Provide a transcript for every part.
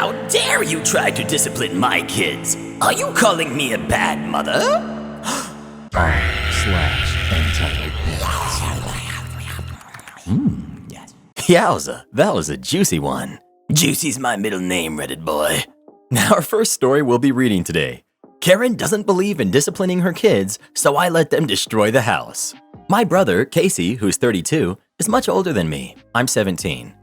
How dare you try to discipline my kids? Are you calling me a bad mother? r/entitled Yes. Yowza, that was a juicy one. Juicy's my middle name, Reddit boy. Now our first story we'll be reading today. Karen doesn't believe in disciplining her kids, so I let them destroy the house. My brother, Casey, who's 32, is much older than me. I'm 17.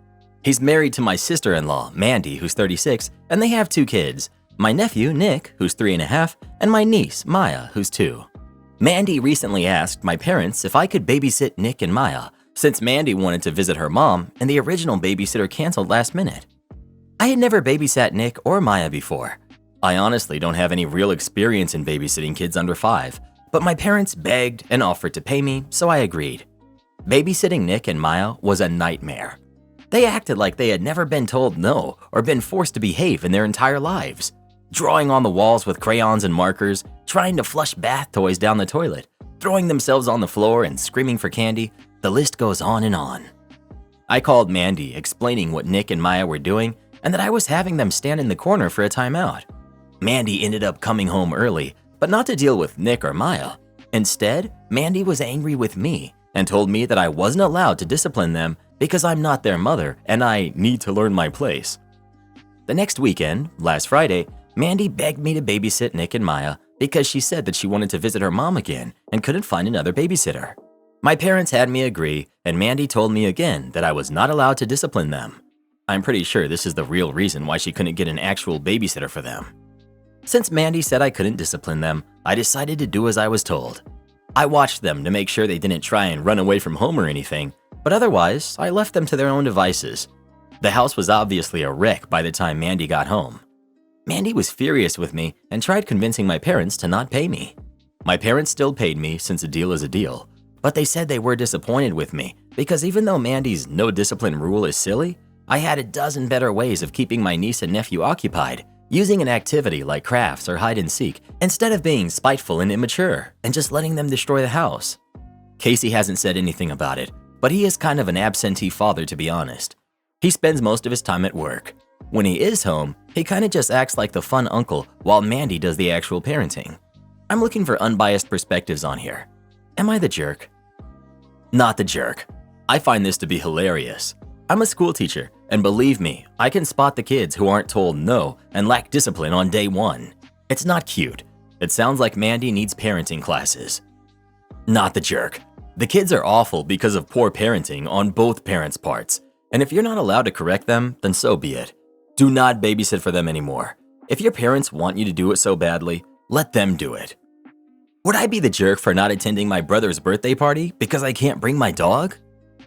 He's married to my sister-in-law, Mandy, who's 36, and they have 2 kids. My nephew, Nick, who's 3.5, and my niece, Maya, who's 2. Mandy recently asked my parents if I could babysit Nick and Maya, since Mandy wanted to visit her mom and the original babysitter canceled last minute. I had never babysat Nick or Maya before. I honestly don't have any real experience in babysitting kids under 5, but my parents begged and offered to pay me, so I agreed. Babysitting Nick and Maya was a nightmare. They acted like they had never been told no or been forced to behave in their entire lives. Drawing on the walls with crayons and markers, trying to flush bath toys down the toilet, throwing themselves on the floor and screaming for candy, the list goes on and on. I called Mandy explaining what Nick and Maya were doing and that I was having them stand in the corner for a timeout. Mandy ended up coming home early, but not to deal with Nick or Maya. Instead, Mandy was angry with me and told me that I wasn't allowed to discipline them because I'm not their mother and I need to learn my place. The next weekend, last Friday, Mandy begged me to babysit Nick and Maya because she said that she wanted to visit her mom again and couldn't find another babysitter. My parents had me agree, and Mandy told me again that I was not allowed to discipline them. I'm pretty sure this is the real reason why she couldn't get an actual babysitter for them. Since Mandy said I couldn't discipline them, I decided to do as I was told. I watched them to make sure they didn't try and run away from home or anything, but otherwise, I left them to their own devices. The house was obviously a wreck by the time Mandy got home. Mandy was furious with me and tried convincing my parents to not pay me. My parents still paid me since a deal is a deal, but they said they were disappointed with me because even though Mandy's no discipline rule is silly, I had a dozen better ways of keeping my niece and nephew occupied, using an activity like crafts or hide and seek, instead of being spiteful and immature and just letting them destroy the house. Casey hasn't said anything about it, but he is kind of an absentee father to be honest. He spends most of his time at work. When he is home, he kind of just acts like the fun uncle while Mandy does the actual parenting. I'm looking for unbiased perspectives on here. Am I the jerk? Not the jerk. I find this to be hilarious. I'm a school teacher, and believe me, I can spot the kids who aren't told no and lack discipline on day 1. It's not cute. It sounds like Mandy needs parenting classes. Not the jerk. The kids are awful because of poor parenting on both parents' parts, and if you're not allowed to correct them, then so be it. Do not babysit for them anymore. If your parents want you to do it so badly, let them do it. Would I be the jerk for not attending my brother's birthday party because I can't bring my dog?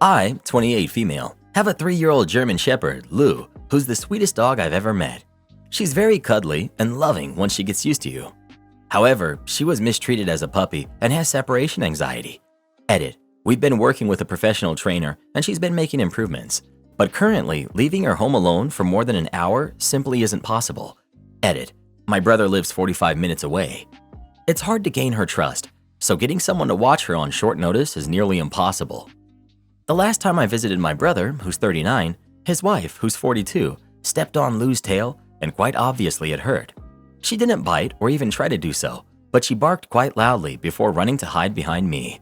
I, 28 female, have a 3-year-old German Shepherd, Lou, who's the sweetest dog I've ever met. She's very cuddly and loving once she gets used to you. However, she was mistreated as a puppy and has separation anxiety. Edit. We've been working with a professional trainer and she's been making improvements. But currently, leaving her home alone for more than an hour simply isn't possible. Edit. My brother lives 45 minutes away. It's hard to gain her trust, so getting someone to watch her on short notice is nearly impossible. The last time I visited my brother, who's 39, his wife, who's 42, stepped on Lou's tail and quite obviously it hurt. She didn't bite or even try to do so, but she barked quite loudly before running to hide behind me.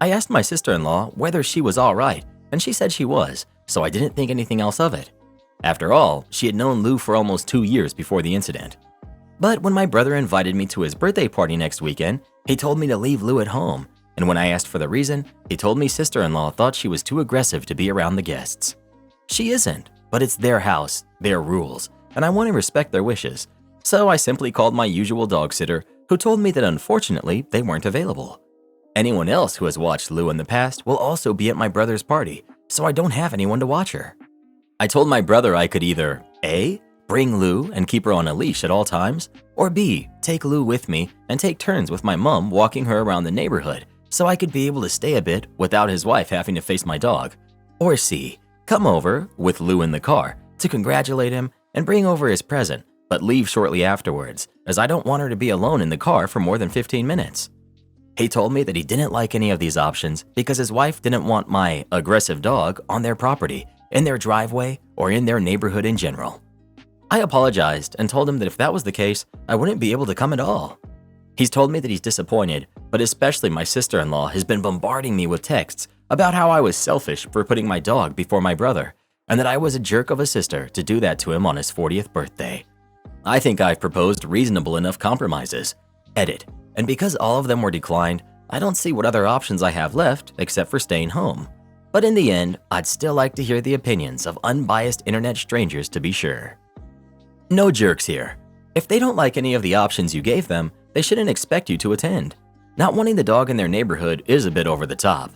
I asked my sister-in-law whether she was all right, and she said she was, so I didn't think anything else of it. After all, she had known Lou for almost 2 years before the incident. But when my brother invited me to his birthday party next weekend, he told me to leave Lou at home, and when I asked for the reason, he told me sister-in-law thought she was too aggressive to be around the guests. She isn't, but it's their house, their rules, and I want to respect their wishes. So I simply called my usual dog sitter, who told me that unfortunately they weren't available. Anyone else who has watched Lou in the past will also be at my brother's party, so I don't have anyone to watch her. I told my brother I could either A, bring Lou and keep her on a leash at all times, or B, take Lou with me and take turns with my mom walking her around the neighborhood so I could be able to stay a bit without his wife having to face my dog. Or C, come over, with Lou in the car, to congratulate him and bring over his present, but leave shortly afterwards, as I don't want her to be alone in the car for more than 15 minutes. He told me that he didn't like any of these options because his wife didn't want my aggressive dog on their property, in their driveway, or in their neighborhood in general. I apologized and told him that if that was the case, I wouldn't be able to come at all. He's told me that he's disappointed, but especially my sister-in-law has been bombarding me with texts about how I was selfish for putting my dog before my brother, and that I was a jerk of a sister to do that to him on his 40th birthday. I think I've proposed reasonable enough compromises. Edit. And because all of them were declined, I don't see what other options I have left except for staying home. But in the end, I'd still like to hear the opinions of unbiased internet strangers to be sure. No jerks here. If they don't like any of the options you gave them, they shouldn't expect you to attend. Not wanting the dog in their neighborhood is a bit over the top.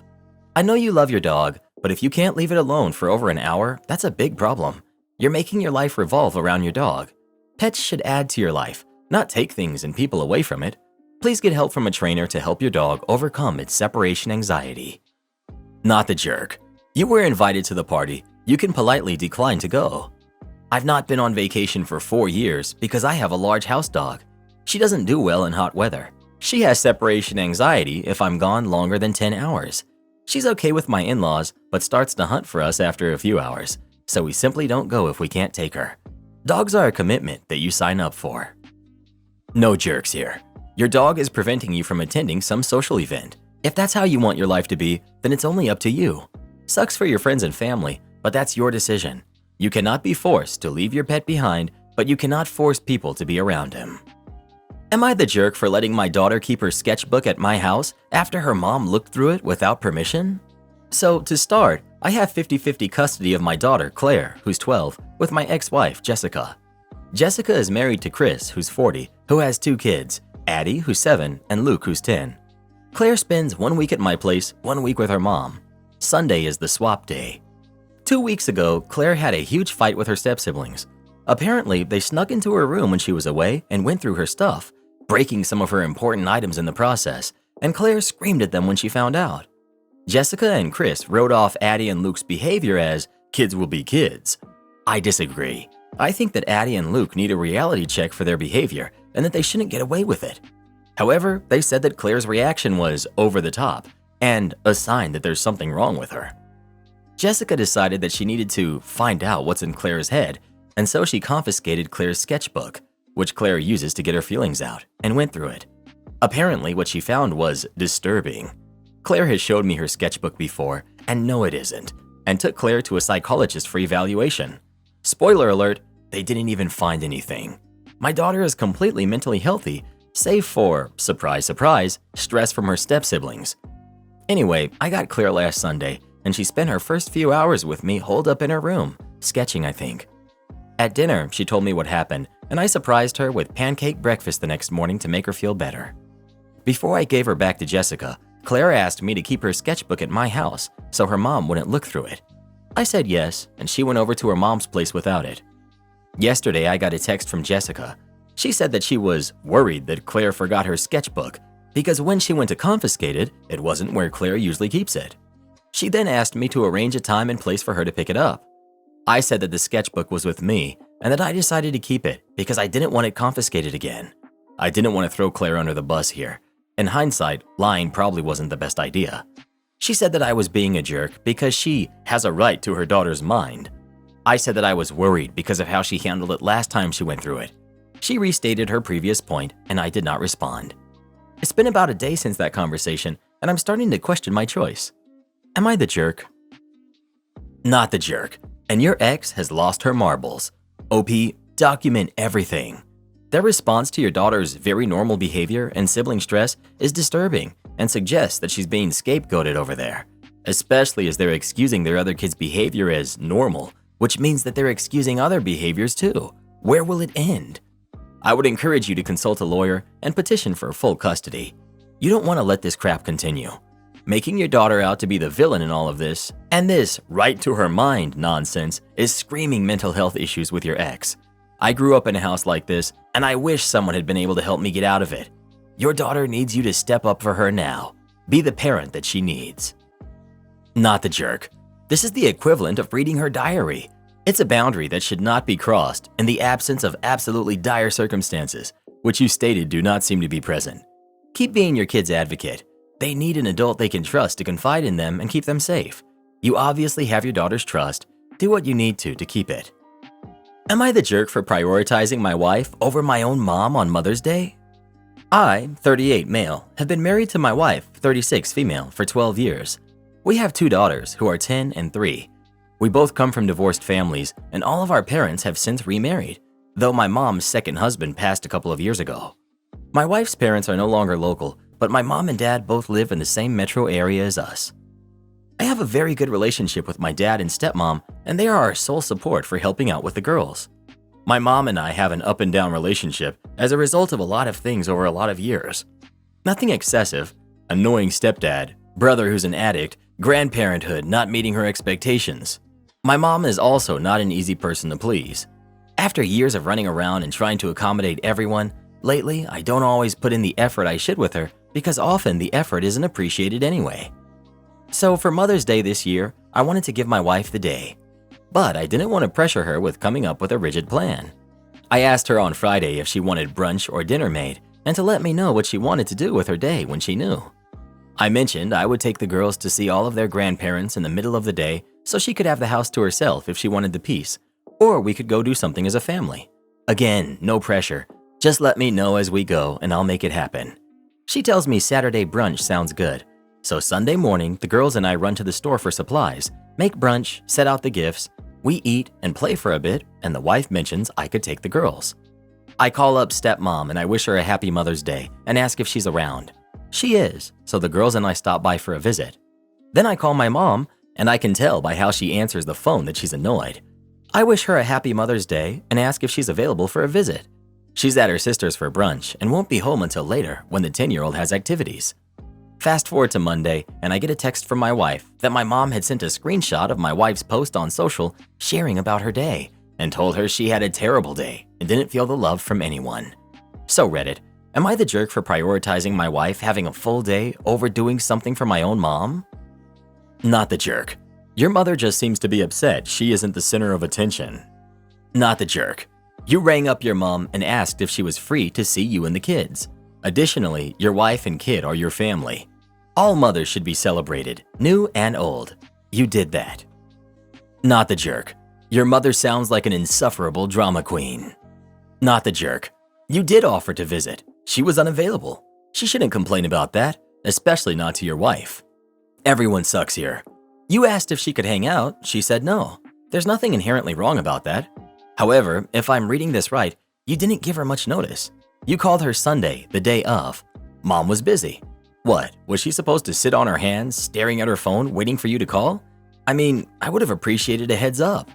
I know you love your dog, but if you can't leave it alone for over an hour, that's a big problem. You're making your life revolve around your dog. Pets should add to your life, not take things and people away from it. Please get help from a trainer to help your dog overcome its separation anxiety. Not the jerk. You were invited to the party. You can politely decline to go. I've not been on vacation for 4 years because I have a large house dog. She doesn't do well in hot weather. She has separation anxiety if I'm gone longer than 10 hours. She's okay with my in-laws, but starts to hunt for us after a few hours, so we simply don't go if we can't take her. Dogs are a commitment that you sign up for. No jerks here. Your dog is preventing you from attending some social event. If that's how you want your life to be, then it's only up to you. Sucks for your friends and family, but that's your decision. You cannot be forced to leave your pet behind, but you cannot force people to be around him. Am I the jerk for letting my daughter keep her sketchbook at my house after her mom looked through it without permission? So, to start, I have 50-50 custody of my daughter, Claire, who's 12, with my ex-wife, Jessica. Jessica is married to Chris, who's 40, who has 2 kids, Addie, who's 7, and Luke, who's 10. Claire spends 1 week at my place, 1 week with her mom. Sunday is the swap day. 2 weeks ago, Claire had a huge fight with her step-siblings. Apparently, they snuck into her room when she was away and went through her stuff, breaking some of her important items in the process, and Claire screamed at them when she found out. Jessica and Chris wrote off Addie and Luke's behavior as kids will be kids. I disagree. I think that Addie and Luke need a reality check for their behavior and that they shouldn't get away with it. However, they said that Claire's reaction was over the top and a sign that there's something wrong with her. Jessica decided that she needed to find out what's in Claire's head, and so she confiscated Claire's sketchbook, which Claire uses to get her feelings out, and went through it. Apparently, what she found was disturbing. Claire has showed me her sketchbook before, and no it isn't, and took Claire to a psychologist for evaluation. Spoiler alert, they didn't even find anything. My daughter is completely mentally healthy, save for, surprise surprise, stress from her step-siblings. Anyway, I got Claire last Sunday, and she spent her first few hours with me holed up in her room, sketching I think. At dinner, she told me what happened, and I surprised her with pancake breakfast the next morning to make her feel better. Before I gave her back to Jessica, Claire asked me to keep her sketchbook at my house so her mom wouldn't look through it. I said yes, and she went over to her mom's place without it. Yesterday, I got a text from Jessica. She said that she was worried that Claire forgot her sketchbook because when she went to confiscate it, it wasn't where Claire usually keeps it. She then asked me to arrange a time and place for her to pick it up. I said that the sketchbook was with me and that I decided to keep it because I didn't want it confiscated again. I didn't want to throw Claire under the bus here. In hindsight, lying probably wasn't the best idea. She said that I was being a jerk because she has a right to her daughter's mind. I said that I was worried because of how she handled it last time she went through it. She restated her previous point and I did not respond. It's been about a day since that conversation and I'm starting to question my choice. Am I the jerk? Not the jerk. And your ex has lost her marbles. OP, document everything. Their response to your daughter's very normal behavior and sibling stress is disturbing and suggests that she's being scapegoated over there, especially as they're excusing their other kids' behavior as normal, which means that they're excusing other behaviors too. Where will it end? I would encourage you to consult a lawyer and petition for full custody. You don't want to let this crap continue. Making your daughter out to be the villain in all of this, and this right to her mind nonsense, is screaming mental health issues with your ex. I grew up in a house like this, and I wish someone had been able to help me get out of it. Your daughter needs you to step up for her now. Be the parent that she needs. Not the jerk. This is the equivalent of reading her diary. It's a boundary that should not be crossed in the absence of absolutely dire circumstances, which you stated do not seem to be present. Keep being your kid's advocate. They need an adult they can trust to confide in them and keep them safe. You obviously have your daughter's trust. Do what you need to keep it. Am I the jerk for prioritizing my wife over my own mom on Mother's Day? I, 38 male, have been married to my wife, 36 female, for 12 years. We have 2 daughters who are 10 and 3. We both come from divorced families, and all of our parents have since remarried, though my mom's second husband passed a couple of years ago. My wife's parents are no longer local, but my mom and dad both live in the same metro area as us. I have a very good relationship with my dad and stepmom, and they are our sole support for helping out with the girls. My mom and I have an up and down relationship as a result of a lot of things over a lot of years. Nothing excessive, annoying stepdad, brother who's an addict, grandparenthood not meeting her expectations. My mom is also not an easy person to please. After years of running around and trying to accommodate everyone, lately I don't always put in the effort I should with her because often the effort isn't appreciated anyway. So for Mother's Day this year, I wanted to give my wife the day. But I didn't want to pressure her with coming up with a rigid plan. I asked her on Friday if she wanted brunch or dinner made and to let me know what she wanted to do with her day when she knew. I mentioned I would take the girls to see all of their grandparents in the middle of the day so she could have the house to herself if she wanted the peace, or we could go do something as a family. Again, no pressure. Just let me know as we go and I'll make it happen. She tells me Saturday brunch sounds good. So Sunday morning, the girls and I run to the store for supplies, make brunch, set out the gifts, we eat and play for a bit, and the wife mentions I could take the girls. I call up stepmom and I wish her a happy Mother's Day and ask if she's around. She is, so the girls and I stop by for a visit. Then I call my mom, and I can tell by how she answers the phone that she's annoyed. I wish her a happy Mother's Day and ask if she's available for a visit. She's at her sister's for brunch and won't be home until later when the 10-year-old has activities. Fast forward to Monday, and I get a text from my wife that my mom had sent a screenshot of my wife's post on social sharing about her day and told her she had a terrible day and didn't feel the love from anyone. So Reddit, am I the jerk for prioritizing my wife having a full day over doing something for my own mom? Not the jerk. Your mother just seems to be upset she isn't the center of attention. Not the jerk. You rang up your mom and asked if she was free to see you and the kids. Additionally, your wife and kid are your family. All mothers should be celebrated, new and old. You did that. Not the jerk. Your mother sounds like an insufferable drama queen. Not the jerk. You did offer to visit. She was unavailable. She shouldn't complain about that, especially not to your wife. Everyone sucks here. You asked if she could hang out. She said no. There's nothing inherently wrong about that. However, if I'm reading this right, you didn't give her much notice. You called her Sunday, the day of. Mom was busy. What, was she supposed to sit on her hands, staring at her phone, waiting for you to call? I mean, I would have appreciated a heads up.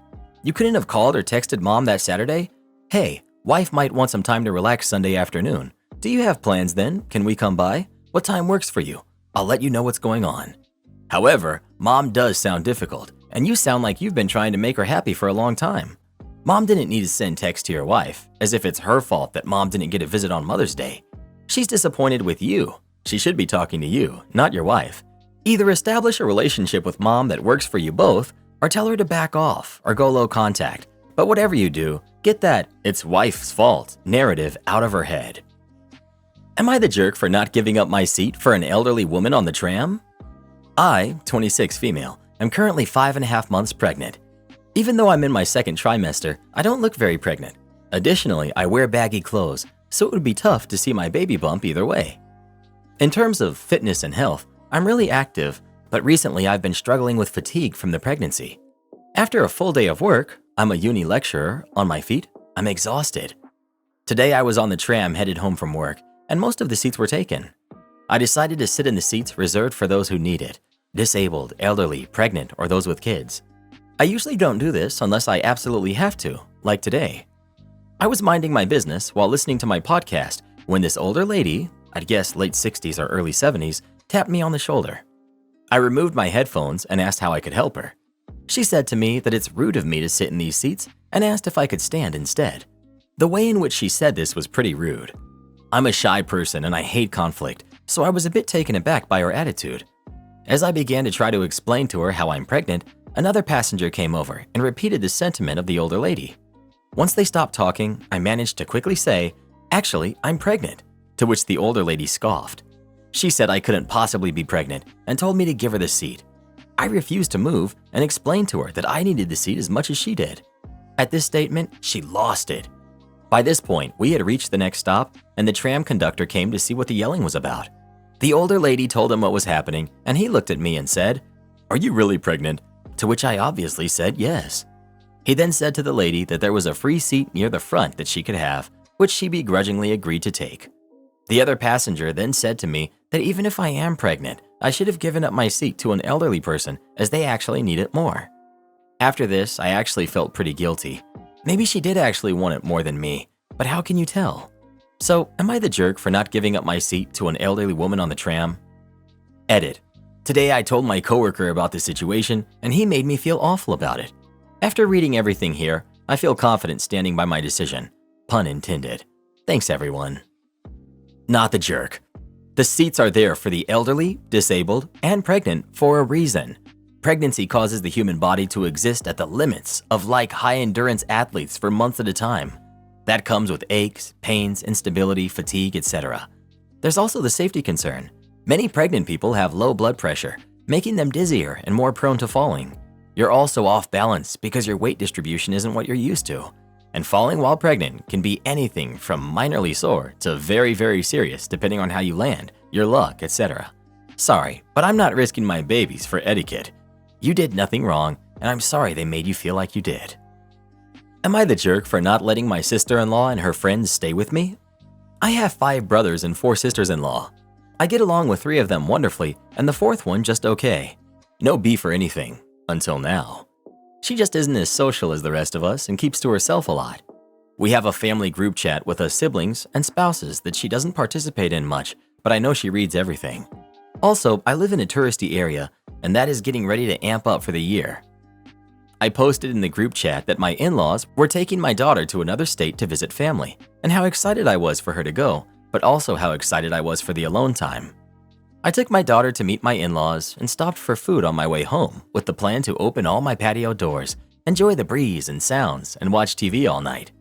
You couldn't have called or texted mom that Saturday? Hey, wife might want some time to relax Sunday afternoon. Do you have plans then? Can we come by? What time works for you? I'll let you know what's going on. However, mom does sound difficult, and you sound like you've been trying to make her happy for a long time. Mom didn't need to send text to your wife, as if it's her fault that mom didn't get a visit on Mother's Day. She's disappointed with you. She should be talking to you, not your wife. Either establish a relationship with mom that works for you both, or tell her to back off or go low contact. But whatever you do, get that "it's wife's fault" narrative out of her head. Am I the jerk for not giving up my seat for an elderly woman on the tram? I, 26 female, am currently 5.5 months pregnant. Even though I'm in my second trimester, I don't look very pregnant. Additionally, I wear baggy clothes, so it would be tough to see my baby bump either way. In terms of fitness and health, I'm really active, but recently I've been struggling with fatigue from the pregnancy. After a full day of work, I'm a uni lecturer, on my feet, I'm exhausted. Today I was on the tram headed home from work, and most of the seats were taken. I decided to sit in the seats reserved for those who need it, disabled, elderly, pregnant, or those with kids. I usually don't do this unless I absolutely have to, like today. I was minding my business while listening to my podcast when this older lady, I'd guess late 60s or early 70s, tapped me on the shoulder. I removed my headphones and asked how I could help her. She said to me that it's rude of me to sit in these seats and asked if I could stand instead. The way in which she said this was pretty rude. I'm a shy person and I hate conflict, so I was a bit taken aback by her attitude. As I began to try to explain to her how I'm pregnant, another passenger came over and repeated the sentiment of the older lady. Once they stopped talking, I managed to quickly say, "Actually, I'm pregnant," to which the older lady scoffed. She said I couldn't possibly be pregnant and told me to give her the seat. I refused to move and explained to her that I needed the seat as much as she did. At this statement, she lost it. By this point, we had reached the next stop, and the tram conductor came to see what the yelling was about. The older lady told him what was happening, and he looked at me and said, "Are you really pregnant?" To which I obviously said yes. He then said to the lady that there was a free seat near the front that she could have, which she begrudgingly agreed to take. The other passenger then said to me that even if I am pregnant, I should have given up my seat to an elderly person as they actually need it more. After this, I actually felt pretty guilty. Maybe she did actually want it more than me, but how can you tell? So, am I the jerk for not giving up my seat to an elderly woman on the tram? Edit. Today I told my coworker about this situation and he made me feel awful about it. After reading everything here, I feel confident standing by my decision. Pun intended. Thanks everyone. Not the jerk. The seats are there for the elderly, disabled, and pregnant for a reason. Pregnancy causes the human body to exist at the limits of like high-endurance athletes for months at a time. That comes with aches, pains, instability, fatigue, etc. There's also the safety concern. Many pregnant people have low blood pressure, making them dizzier and more prone to falling. You're also off balance because your weight distribution isn't what you're used to. And falling while pregnant can be anything from minorly sore to very, very serious depending on how you land, your luck, etc. Sorry, but I'm not risking my babies for etiquette. You did nothing wrong, and I'm sorry they made you feel like you did. Am I the jerk for not letting my sister-in-law and her friends stay with me? I have 5 brothers and 4 sisters-in-law. I get along with 3 of them wonderfully, and the 4th one just okay. No beef or anything, until now. She just isn't as social as the rest of us and keeps to herself a lot. We have a family group chat with us siblings and spouses that she doesn't participate in much, but I know she reads everything. Also, I live in a touristy area, and that is getting ready to amp up for the year. I posted in the group chat that my in-laws were taking my daughter to another state to visit family, and how excited I was for her to go, but also how excited I was for the alone time. I took my daughter to meet my in-laws and stopped for food on my way home with the plan to open all my patio doors, enjoy the breeze and sounds, and watch TV all night.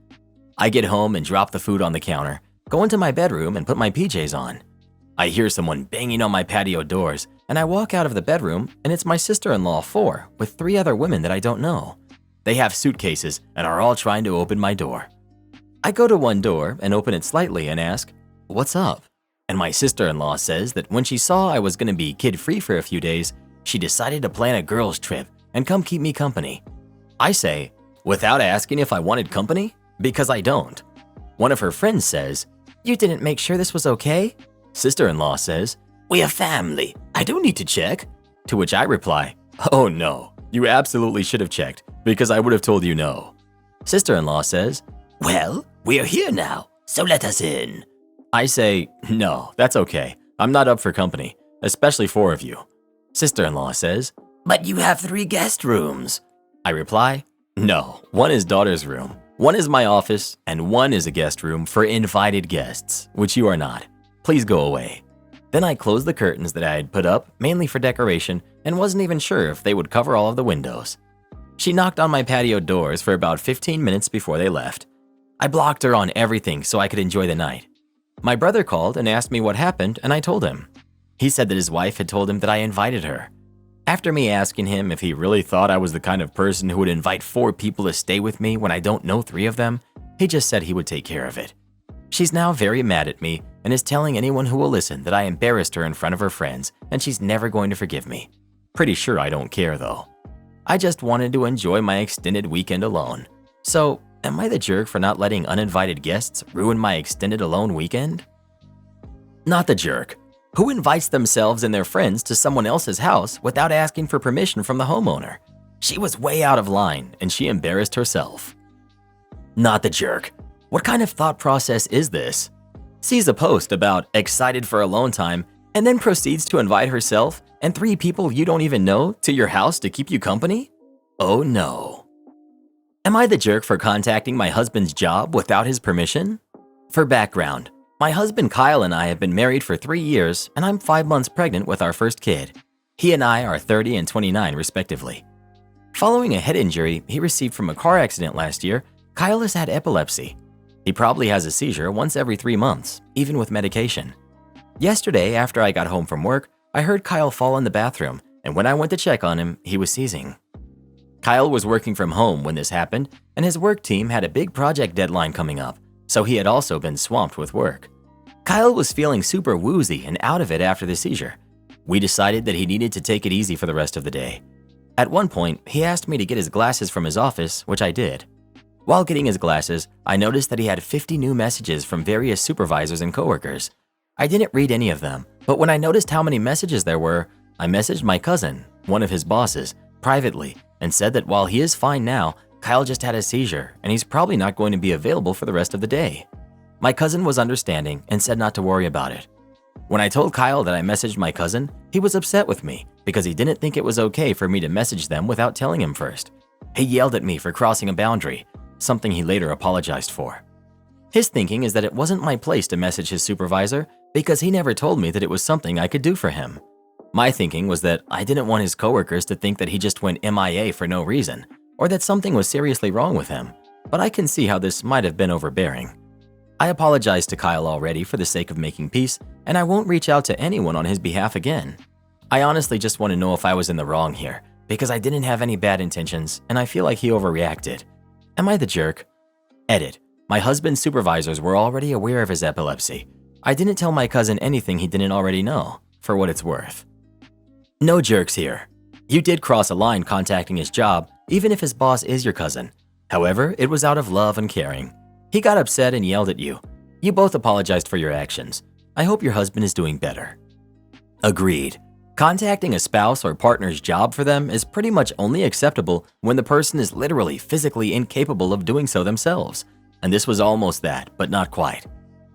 I get home and drop the food on the counter, go into my bedroom and put my PJs on. I hear someone banging on my patio doors, and I walk out of the bedroom and it's my sister-in-law 4 with 3 other women that I don't know. They have suitcases and are all trying to open my door. I go to one door and open it slightly and ask, "What's up?" And my sister-in-law says that when she saw I was going to be kid-free for a few days, she decided to plan a girls' trip and come keep me company. I say, without asking if I wanted company, because I don't. One of her friends says, "You didn't make sure this was okay?" Sister-in-law says, "We are family. I don't need to check." To which I reply, "Oh no, you absolutely should have checked because I would have told you no." Sister-in-law says, "Well, we are here now, so let us in." I say, "No, that's okay. I'm not up for company, especially 4 of you." Sister-in-law says, "But you have 3 guest rooms." I reply, "No, 1 is daughter's room, 1 is my office, and 1 is a guest room for invited guests, which you are not. Please go away." Then I closed the curtains that I had put up, mainly for decoration, and wasn't even sure if they would cover all of the windows. She knocked on my patio doors for about 15 minutes before they left. I blocked her on everything so I could enjoy the night. My brother called and asked me what happened, and I told him. He said that his wife had told him that I invited her. After me asking him if he really thought I was the kind of person who would invite 4 people to stay with me when I don't know 3 of them, he just said he would take care of it. She's now very mad at me and is telling anyone who will listen that I embarrassed her in front of her friends and she's never going to forgive me. Pretty sure I don't care though. I just wanted to enjoy my extended weekend alone. So, am I the jerk for not letting uninvited guests ruin my extended alone weekend? Not the jerk. Who invites themselves and their friends to someone else's house without asking for permission from the homeowner? She was way out of line and she embarrassed herself. Not the jerk. What kind of thought process is this? Sees a post about excited for alone time and then proceeds to invite herself and 3 people you don't even know to your house to keep you company? Oh no. Am I the jerk for contacting my husband's job without his permission? For background, my husband Kyle and I have been married for 3 years and I'm 5 months pregnant with our first kid. He and I are 30 and 29 respectively. Following a head injury he received from a car accident last year, Kyle has had epilepsy. He probably has a seizure once every 3 months, even with medication. Yesterday, after I got home from work, I heard Kyle fall in the bathroom, and when I went to check on him, he was seizing. Kyle was working from home when this happened, and his work team had a big project deadline coming up, so he had also been swamped with work. Kyle was feeling super woozy and out of it after the seizure. We decided that he needed to take it easy for the rest of the day. At one point, he asked me to get his glasses from his office, which I did. While getting his glasses, I noticed that he had 50 new messages from various supervisors and coworkers. I didn't read any of them, but when I noticed how many messages there were, I messaged my cousin, one of his bosses, privately and said that while he is fine now, Kyle just had a seizure and he's probably not going to be available for the rest of the day. My cousin was understanding and said not to worry about it. When I told Kyle that I messaged my cousin, he was upset with me because he didn't think it was okay for me to message them without telling him first. He yelled at me for crossing a boundary, something he later apologized for. His thinking is that it wasn't my place to message his supervisor because he never told me that it was something I could do for him. My thinking was that I didn't want his coworkers to think that he just went MIA for no reason, or that something was seriously wrong with him, but I can see how this might have been overbearing. I apologized to Kyle already for the sake of making peace, and I won't reach out to anyone on his behalf again. I honestly just want to know if I was in the wrong here, because I didn't have any bad intentions, and I feel like he overreacted. Am I the jerk? Edit. My husband's supervisors were already aware of his epilepsy. I didn't tell my cousin anything he didn't already know, for what it's worth. No jerks here. You did cross a line contacting his job, even if his boss is your cousin. However, it was out of love and caring. He got upset and yelled at you. You both apologized for your actions. I hope your husband is doing better. Agreed. Contacting a spouse or partner's job for them is pretty much only acceptable when the person is literally physically incapable of doing so themselves. And this was almost that, but not quite.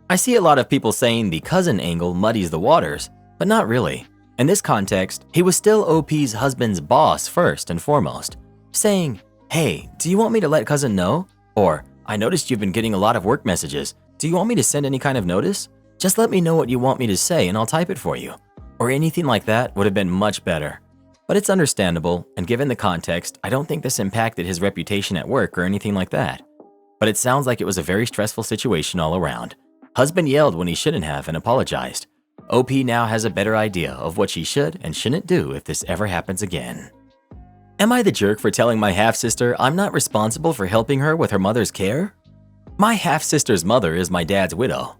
I see a lot of people saying the cousin angle muddies the waters, but not really. In this context, he was still OP's husband's boss first and foremost, saying, "Hey, do you want me to let cousin know?" Or, "I noticed you've been getting a lot of work messages. Do you want me to send any kind of notice? Just let me know what you want me to say and I'll type it for you." Or anything like that would have been much better. But it's understandable, and given the context, I don't think this impacted his reputation at work or anything like that. But it sounds like it was a very stressful situation all around. Husband yelled when he shouldn't have and apologized. OP now has a better idea of what she should and shouldn't do if this ever happens again. Am I the jerk for telling my half-sister I'm not responsible for helping her with her mother's care? My half-sister's mother is my dad's widow.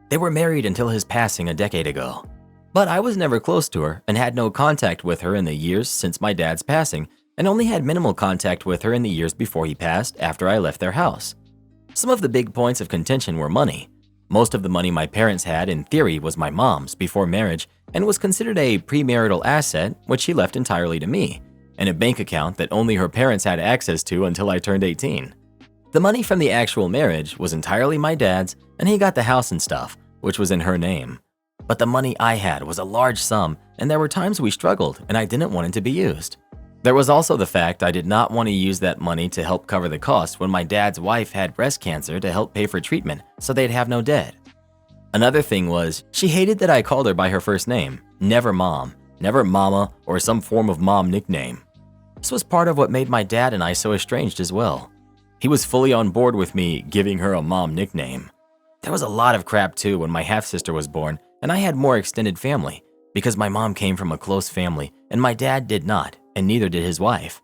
They were married until his passing a decade ago. But I was never close to her and had no contact with her in the years since my dad's passing, and only had minimal contact with her in the years before he passed after I left their house. Some of the big points of contention were money. Most of the money my parents had in theory was my mom's before marriage and was considered a premarital asset which she left entirely to me, and a bank account that only her parents had access to until I turned 18. The money from the actual marriage was entirely my dad's, and he got the house and stuff, which was in her name. But the money I had was a large sum, and there were times we struggled and I didn't want it to be used. There was also the fact I did not want to use that money to help cover the cost when my dad's wife had breast cancer to help pay for treatment so they'd have no debt. Another thing was, she hated that I called her by her first name, never mom, never mama, or some form of mom nickname. This was part of what made my dad and I so estranged as well. He was fully on board with me giving her a mom nickname. There was a lot of crap too when my half-sister was born, and I had more extended family because my mom came from a close family and my dad did not, and neither did his wife.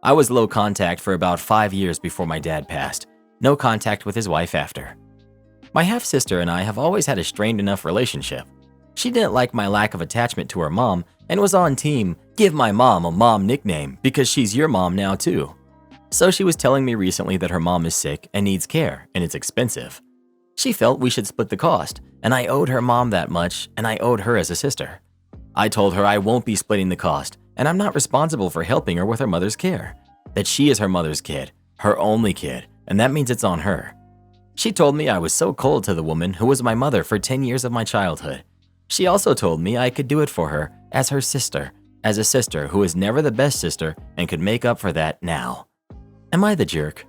I was low contact for about 5 years before my dad passed, no contact with his wife after. My half-sister and I have always had a strained enough relationship. She didn't like my lack of attachment to her mom and was on team, give my mom a mom nickname because she's your mom now too. So she was telling me recently that her mom is sick and needs care and it's expensive. She felt we should split the cost, and I owed her mom that much, and I owed her as a sister. I told her I won't be splitting the cost, and I'm not responsible for helping her with her mother's care. That she is her mother's kid, her only kid, and that means it's on her. She told me I was so cold to the woman who was my mother for 10 years of my childhood. She also told me I could do it for her as her sister, as a sister who is never the best sister and could make up for that now. Am I the jerk?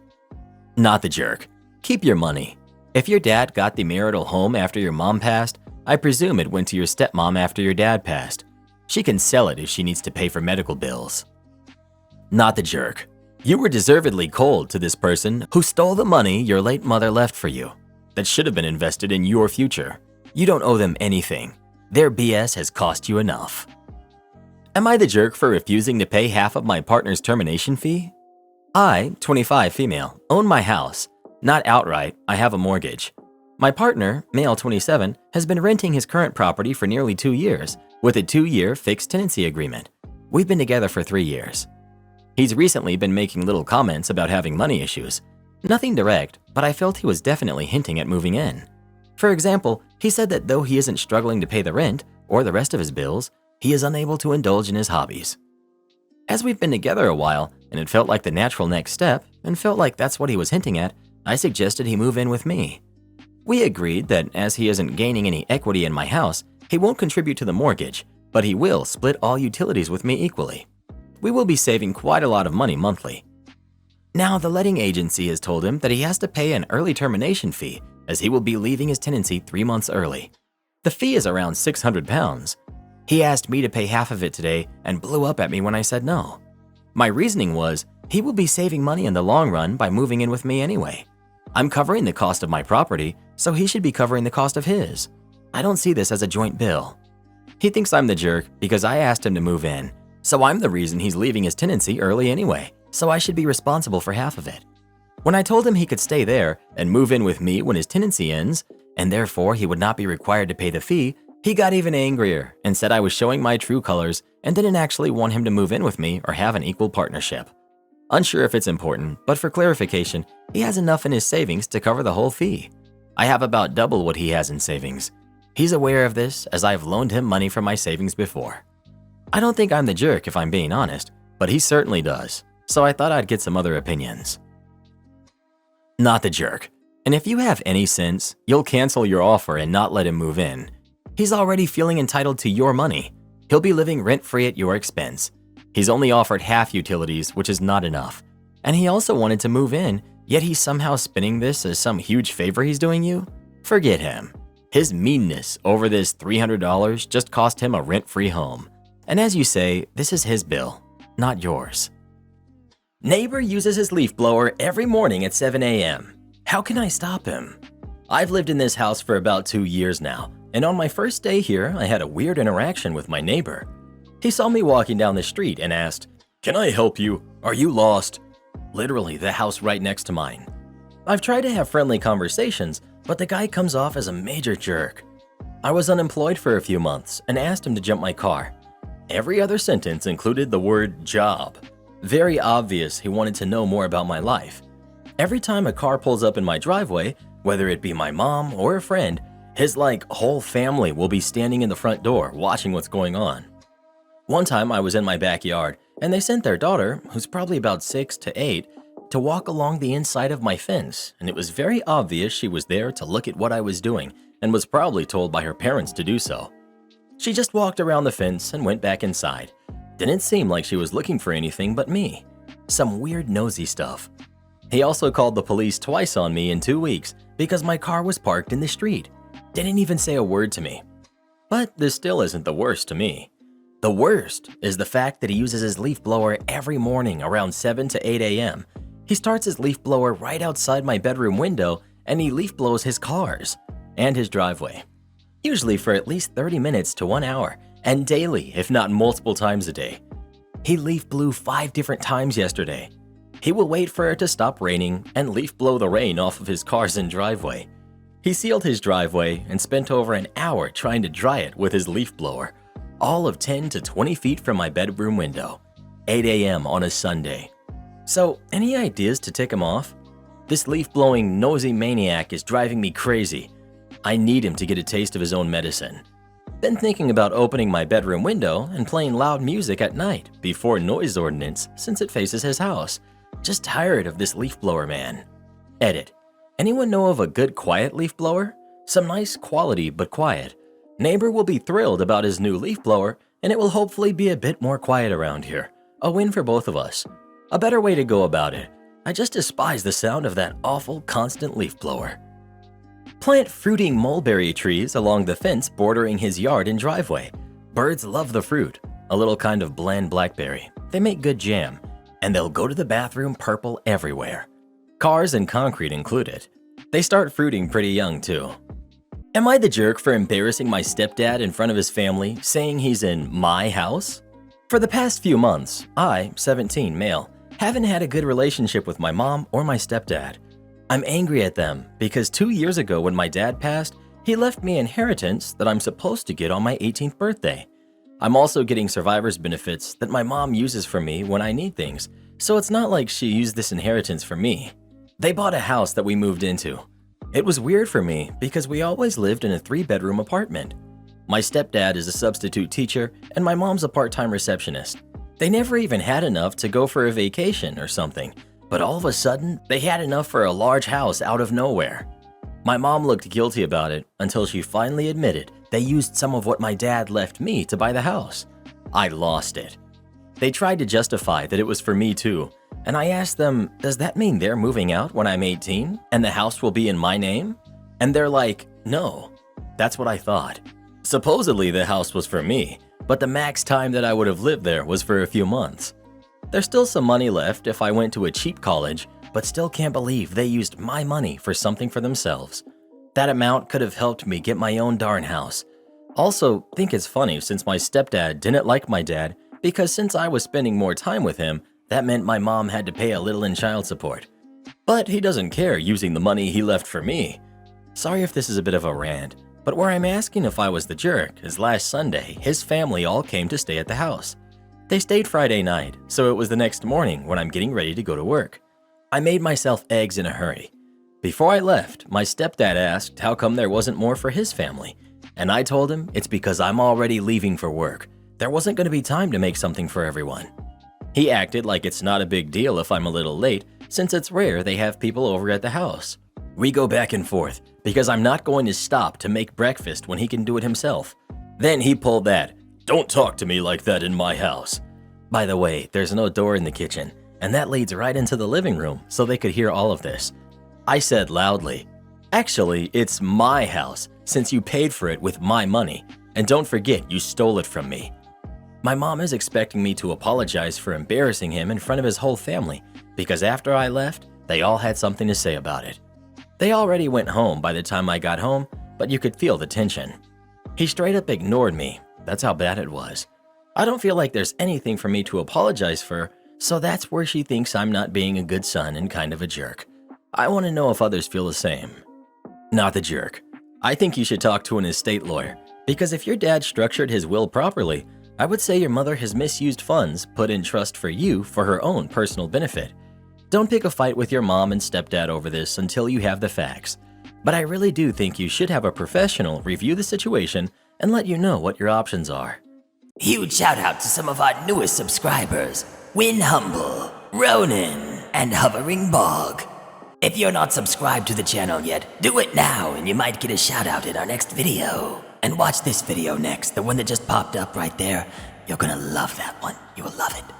Not the jerk. Keep your money. If your dad got the marital home after your mom passed, I presume it went to your stepmom after your dad passed. She can sell it if she needs to pay for medical bills. Not the jerk. You were deservedly cold to this person who stole the money your late mother left for you. That should have been invested in your future. You don't owe them anything. Their BS has cost you enough. Am I the jerk for refusing to pay half of my partner's termination fee? I, 25 female, own my house. Not outright, I have a mortgage. My partner, male 27, has been renting his current property for nearly 2 years with a 2-year fixed tenancy agreement. We've been together for 3 years. He's recently been making little comments about having money issues. Nothing direct, but I felt he was definitely hinting at moving in. For example, he said that though he isn't struggling to pay the rent or the rest of his bills, he is unable to indulge in his hobbies. As we've been together a while, and it felt like the natural next step, and felt like that's what he was hinting at, I suggested he move in with me. We agreed that as he isn't gaining any equity in my house, he won't contribute to the mortgage, but he will split all utilities with me equally. We will be saving quite a lot of money monthly. Now, the letting agency has told him that he has to pay an early termination fee as he will be leaving his tenancy 3 months early. The fee is around £600. He asked me to pay half of it today and blew up at me when I said no. My reasoning was he will be saving money in the long run by moving in with me anyway. I'm covering the cost of my property, so he should be covering the cost of his. I don't see this as a joint bill. He thinks I'm the jerk because I asked him to move in, so I'm the reason he's leaving his tenancy early anyway, so I should be responsible for half of it. When I told him he could stay there and move in with me when his tenancy ends, and therefore he would not be required to pay the fee, he got even angrier and said I was showing my true colors and didn't actually want him to move in with me or have an equal partnership. Unsure if it's important, but for clarification, he has enough in his savings to cover the whole fee. I have about double what he has in savings. He's aware of this as I've loaned him money from my savings before. I don't think I'm the jerk if I'm being honest, but he certainly does, so I thought I'd get some other opinions. Not the jerk. And if you have any sense, you'll cancel your offer and not let him move in. He's already feeling entitled to your money. He'll be living rent-free at your expense. He's only offered half utilities, which is not enough. And he also wanted to move in, yet he's somehow spinning this as some huge favor he's doing you? Forget him. His meanness over this $300 just cost him a rent-free home. And as you say, this is his bill, not yours. Neighbor uses his leaf blower every morning at 7 a.m. How can I stop him? I've lived in this house for about 2 years now, and on my first day here, I had a weird interaction with my neighbor. He saw me walking down the street and asked, "Can I help you? Are you lost?" Literally the house right next to mine. I've tried to have friendly conversations, but the guy comes off as a major jerk. I was unemployed for a few months and asked him to jump my car. Every other sentence included the word job. Very obvious he wanted to know more about my life. Every time a car pulls up in my driveway, whether it be my mom or a friend, his whole family will be standing in the front door watching what's going on. One time I was in my backyard and they sent their daughter, who's probably about 6 to 8, to walk along the inside of my fence, and it was very obvious she was there to look at what I was doing and was probably told by her parents to do so. She just walked around the fence and went back inside. Didn't seem like she was looking for anything but me. Some weird nosy stuff. He also called the police twice on me in 2 weeks because my car was parked in the street. Didn't even say a word to me. But this still isn't the worst to me. The worst is the fact that he uses his leaf blower every morning around 7 to 8 a.m. He starts his leaf blower right outside my bedroom window and he leaf blows his cars and his driveway. Usually for at least 30 minutes to 1 hour, and daily, if not multiple times a day. He leaf blew 5 different times yesterday. He will wait for it to stop raining and leaf blow the rain off of his cars and driveway. He sealed his driveway and spent over an hour trying to dry it with his leaf blower, all of 10 to 20 feet from my bedroom window, 8 a.m. on a Sunday. So, any ideas to tick him off? This leaf-blowing, nosy maniac is driving me crazy. I need him to get a taste of his own medicine. Been thinking about opening my bedroom window and playing loud music at night before noise ordinance since it faces his house. Just tired of this leaf blower man. Edit. Anyone know of a good quiet leaf blower? Some nice quality but quiet. Neighbor will be thrilled about his new leaf blower and it will hopefully be a bit more quiet around here. A win for both of us. A better way to go about it. I just despise the sound of that awful constant leaf blower. Plant fruiting mulberry trees along the fence bordering his yard and driveway. Birds love the fruit, a little kind of bland blackberry. They make good jam, and they'll go to the bathroom purple everywhere. Cars and concrete included. They start fruiting pretty young too. Am I the jerk for embarrassing my stepdad in front of his family, saying he's in my house? For the past few months, I, 17 male, Haven't had a good relationship with my mom or my stepdad. I'm angry at them because 2 years ago when my dad passed, he left me inheritance that I'm supposed to get on my 18th birthday. I'm also getting survivor's benefits that my mom uses for me when I need things, so it's not like she used this inheritance for me. They bought a house that we moved into. It was weird for me because we always lived in a 3-bedroom apartment. My stepdad is a substitute teacher and my mom's a part-time receptionist. They never even had enough to go for a vacation or something, but all of a sudden, they had enough for a large house out of nowhere. My mom looked guilty about it until she finally admitted they used some of what my dad left me to buy the house. I lost it. They tried to justify that it was for me too, and I asked them, does that mean they're moving out when I'm 18 and the house will be in my name? And they're like, no. That's what I thought. Supposedly the house was for me, but the max time that I would have lived there was for a few months. There's still some money left if I went to a cheap college, but still can't believe they used my money for something for themselves. That amount could have helped me get my own darn house. Also, think it's funny since my stepdad didn't like my dad because since I was spending more time with him, that meant my mom had to pay a little in child support. But he doesn't care using the money he left for me. Sorry if this is a bit of a rant, but where I'm asking if I was the jerk is last Sunday, his family all came to stay at the house. They stayed Friday night, so it was the next morning when I'm getting ready to go to work. I made myself eggs in a hurry. Before I left, my stepdad asked how come there wasn't more for his family, and I told him it's because I'm already leaving for work. There wasn't going to be time to make something for everyone. He acted like it's not a big deal if I'm a little late, since it's rare they have people over at the house. We go back and forth, because I'm not going to stop to make breakfast when he can do it himself. Then he pulled that, "Don't talk to me like that in my house." By the way, there's no door in the kitchen, and that leads right into the living room so they could hear all of this. I said loudly, "Actually, it's my house since you paid for it with my money, and don't forget you stole it from me." My mom is expecting me to apologize for embarrassing him in front of his whole family because after I left, they all had something to say about it. They already went home by the time I got home, but you could feel the tension. He straight up ignored me. That's how bad it was. I don't feel like there's anything for me to apologize for, so that's where she thinks I'm not being a good son and kind of a jerk. I want to know if others feel the same. Not the jerk. I think you should talk to an estate lawyer, because if your dad structured his will properly, I would say your mother has misused funds put in trust for you for her own personal benefit. Don't pick a fight with your mom and stepdad over this until you have the facts. But I really do think you should have a professional review the situation and let you know what your options are. Huge shout out to some of our newest subscribers, Win Humble, Ronan, and Hovering Bog. If you're not subscribed to the channel yet, do it now and you might get a shout out in our next video. And watch this video next, the one that just popped up right there. You're gonna love that one. You will love it.